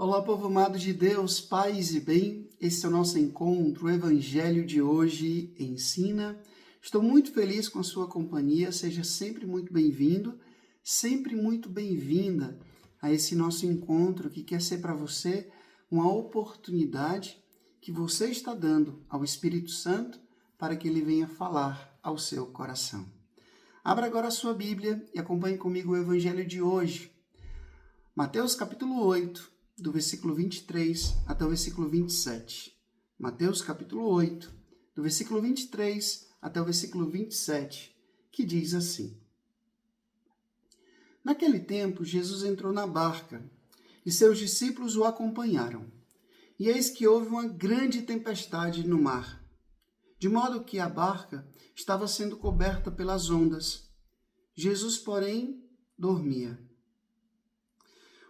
Olá, povo amado de Deus, paz e bem. Esse é o nosso encontro, o Evangelho de hoje ensina. Estou muito feliz com a sua companhia, seja sempre muito bem-vindo, sempre muito bem-vinda a esse nosso encontro que quer ser para você uma oportunidade que você está dando ao Espírito Santo para que ele venha falar ao seu coração. Abra agora a sua Bíblia e acompanhe comigo o Evangelho de hoje. Mateus capítulo 8, do versículo 23 até o versículo 27. Mateus capítulo 8, do versículo 23 até o versículo 27, que diz assim: Naquele tempo, Jesus entrou na barca e seus discípulos o acompanharam. E eis que houve uma grande tempestade no mar, de modo que a barca estava sendo coberta pelas ondas. Jesus, porém, dormia.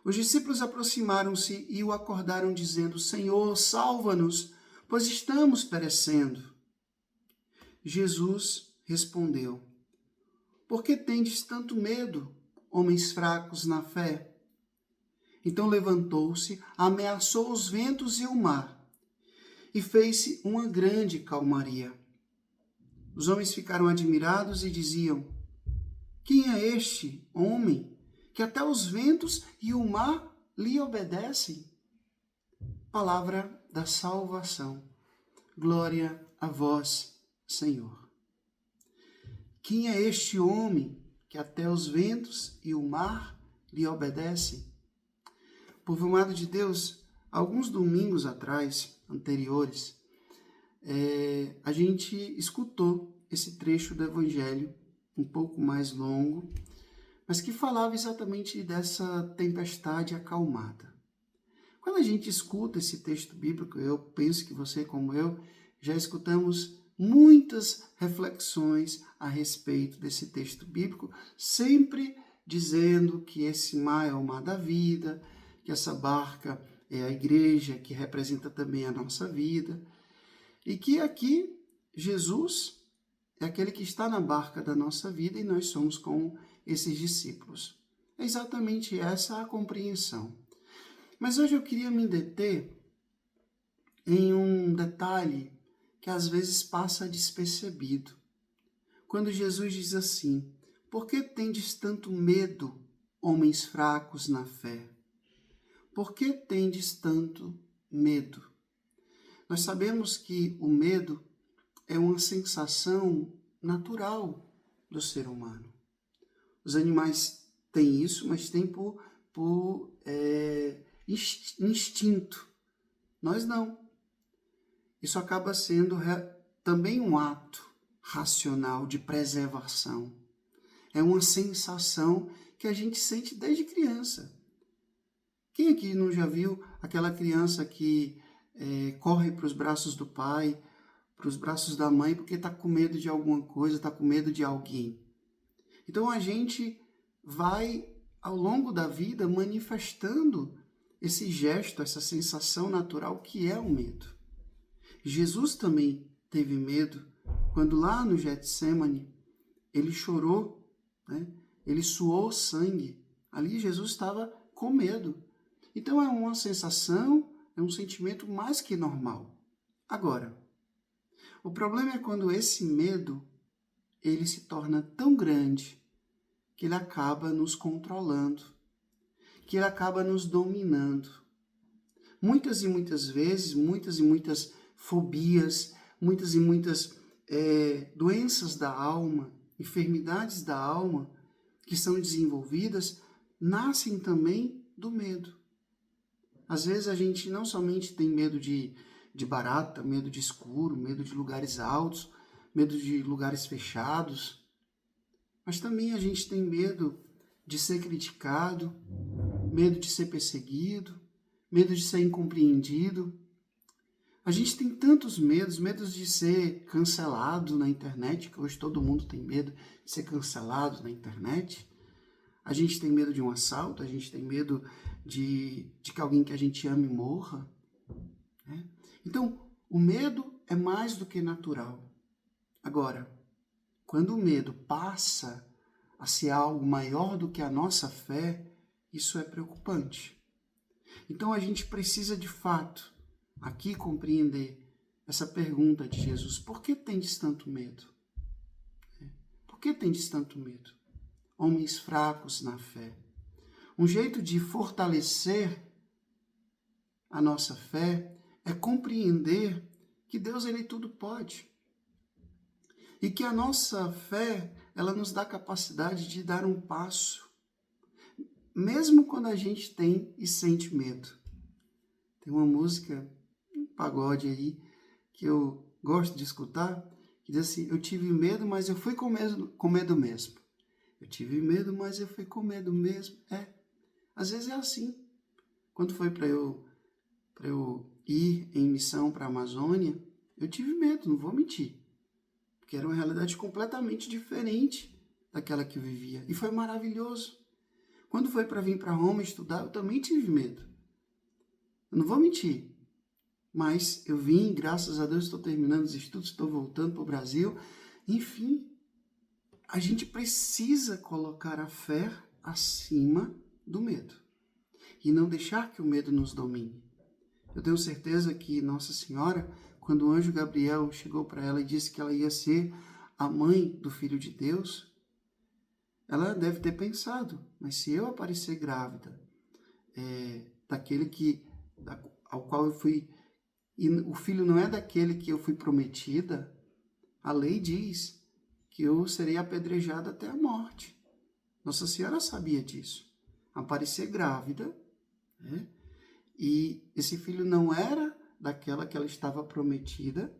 Os discípulos aproximaram-se e o acordaram, dizendo: Senhor, salva-nos, pois estamos perecendo. Jesus respondeu: Por que tendes tanto medo, homens fracos na fé? Então levantou-se, ameaçou os ventos e o mar, e fez-se uma grande calmaria. Os homens ficaram admirados e diziam: Quem é este homem que até os ventos e o mar lhe obedecem? Palavra da salvação. Glória a vós, Senhor. Quem é este homem que até os ventos e o mar lhe obedecem? Povo amado de Deus, alguns domingos anteriores, a gente escutou esse trecho do Evangelho, um pouco mais longo, mas que falava exatamente dessa tempestade acalmada. Quando a gente escuta esse texto bíblico, eu penso que você, como eu, já escutamos muitas reflexões a respeito desse texto bíblico, sempre dizendo que esse mar é o mar da vida, que essa barca é a igreja, que representa também a nossa vida, e que aqui Jesus é aquele que está na barca da nossa vida e nós somos como esses discípulos. É exatamente essa a compreensão. Mas hoje eu queria me deter em um detalhe que às vezes passa despercebido. Quando Jesus diz assim: Por que tendes tanto medo, homens fracos na fé? Por que tendes tanto medo? Nós sabemos que o medo é uma sensação natural do ser humano. Os animais têm isso, mas têm por instinto. Nós não. Isso acaba sendo também um ato racional de preservação. É uma sensação que a gente sente desde criança. Quem aqui não já viu aquela criança que corre para os braços do pai, para os braços da mãe, porque está com medo de alguma coisa, está com medo de alguém? Então a gente vai, ao longo da vida, manifestando esse gesto, essa sensação natural que é o medo. Jesus também teve medo quando lá no Getsêmani ele chorou, né? Ele suou sangue. Ali Jesus estava com medo. Então é uma sensação, é um sentimento mais que normal. Agora, o problema é quando esse medo ele se torna tão grande que ele acaba nos controlando, que ele acaba nos dominando. Muitas e muitas vezes, muitas e muitas fobias, muitas e muitas doenças da alma, enfermidades da alma que são desenvolvidas, nascem também do medo. Às vezes a gente não somente tem medo de barata, medo de escuro, medo de lugares altos, medo de lugares fechados, mas também a gente tem medo de ser criticado, medo de ser perseguido, medo de ser incompreendido. A gente tem tantos medos de ser cancelado na internet, que hoje todo mundo tem medo de ser cancelado na internet. A gente tem medo de um assalto, a gente tem medo de que alguém que a gente ame morra, né? Então, o medo é mais do que natural. Agora, quando o medo passa a ser algo maior do que a nossa fé, isso é preocupante. Então a gente precisa de fato aqui compreender essa pergunta de Jesus: por que tendes tanto medo? Por que tendes tanto medo? Homens fracos na fé. Um jeito de fortalecer a nossa fé é compreender que Deus, ele tudo pode. E que a nossa fé, ela nos dá a capacidade de dar um passo, mesmo quando a gente tem e sente medo. Tem uma música, um pagode aí, que eu gosto de escutar, que diz assim: eu tive medo, mas eu fui com medo mesmo. Eu tive medo, mas eu fui com medo mesmo. Às vezes é assim. Quando foi para eu ir em missão para a Amazônia, eu tive medo, não vou mentir. Porque era uma realidade completamente diferente daquela que eu vivia. E foi maravilhoso. Quando foi para vir para Roma estudar, eu também tive medo. Eu não vou mentir. Mas eu vim, graças a Deus, estou terminando os estudos, estou voltando para o Brasil. Enfim, a gente precisa colocar a fé acima do medo. E não deixar que o medo nos domine. Eu tenho certeza que Nossa Senhora, quando o anjo Gabriel chegou para ela e disse que ela ia ser a mãe do Filho de Deus, ela deve ter pensado: mas se eu aparecer grávida ao qual eu fui, e o filho não é daquele que eu fui prometida, a lei diz que eu serei apedrejada até a morte. Nossa Senhora sabia disso. Aparecer grávida, né? E esse filho não era daquela que ela estava prometida,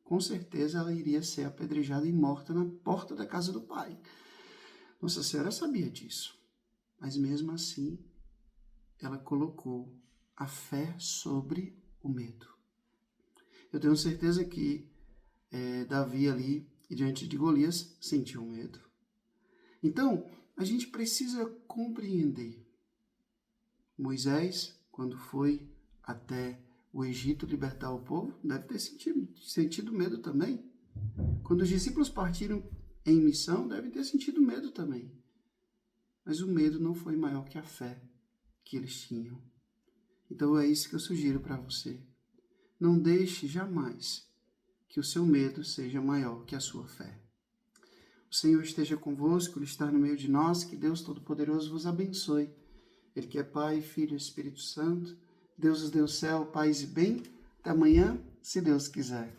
com certeza ela iria ser apedrejada e morta na porta da casa do pai. Nossa Senhora sabia disso, mas mesmo assim ela colocou a fé sobre o medo. Eu tenho certeza que Davi ali, diante de Golias, sentiu medo. Então, a gente precisa compreender. Moisés, quando foi até o Egito libertar o povo, deve ter sentido medo também. Quando os discípulos partiram em missão, devem ter sentido medo também. Mas o medo não foi maior que a fé que eles tinham. Então é isso que eu sugiro para você. Não deixe jamais que o seu medo seja maior que a sua fé. O Senhor esteja convosco, Ele está no meio de nós, que Deus Todo-Poderoso vos abençoe. Ele que é Pai, Filho e Espírito Santo, Deus os deu céu, paz e bem. Até amanhã, se Deus quiser.